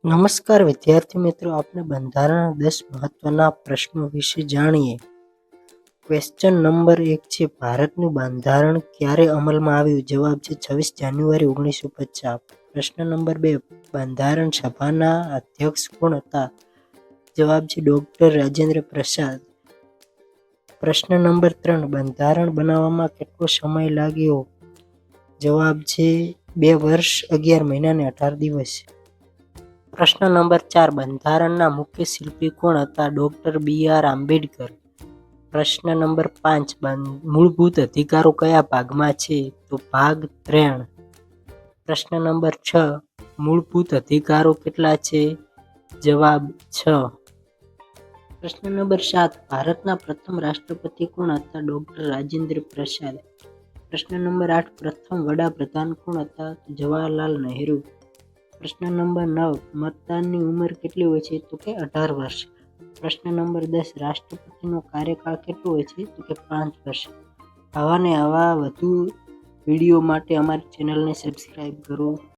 નમસ્કાર વિદ્યાર્થી મિત્રો, આપણે બંધારણના 10 મહત્વના પ્રશ્નો વિશે જાણીએ. ક્વેશ્ચન નંબર 1 છે, ભારતનું બંધારણ ક્યારે અમલમાં આવ્યું? જવાબ છે 26 જાન્યુઆરી 1950. પ્રશ્ન નંબર 2, બંધારણ સભાના અધ્યક્ષ કોણ હતા? જવાબ છે ડોક્ટર રાજેન્દ્ર પ્રસાદ. પ્રશ્ન નંબર 3, બંધારણ બનાવવામાં કેટલો સમય લાગ્યો? જવાબ છે 2 વર્ષ 11 મહિના અને 18 દિવસ. પ્રશ્ન નંબર 4, બંધારણના મુખ્ય શિલ્પી કોણ હતા? ડોક્ટર બી.આર. આંબેડકર. પ્રશ્ન નંબર 5, મૂળભૂત અધિકારો કયા ભાગમાં છે? તો ભાગ 3. પ્રશ્ન નંબર 6, મૂળભૂત અધિકારો કેટલા છે? જવાબ 6. પ્રશ્ન નંબર 7, ભારતના પ્રથમ રાષ્ટ્રપતિ કોણ હતા? ડોક્ટર રાજેન્દ્ર પ્રસાદ. પ્રશ્ન નંબર 8, પ્રથમ વડાપ્રધાન કોણ હતા? જવાહરલાલ નહેરુ. પ્રશ્ન નંબર 9, મતદાનની ઉંમર કેટલી હોય છે? તો કે 18 વર્ષ. પ્રશ્ન નંબર 10, રાષ્ટ્રપતિનો કાર્યકાળ કેટલો હોય છે? તો કે 5 વર્ષ. આવા ને આવા વધુ વિડીયો માટે અમારી ચેનલને સબસ્ક્રાઈબ કરો.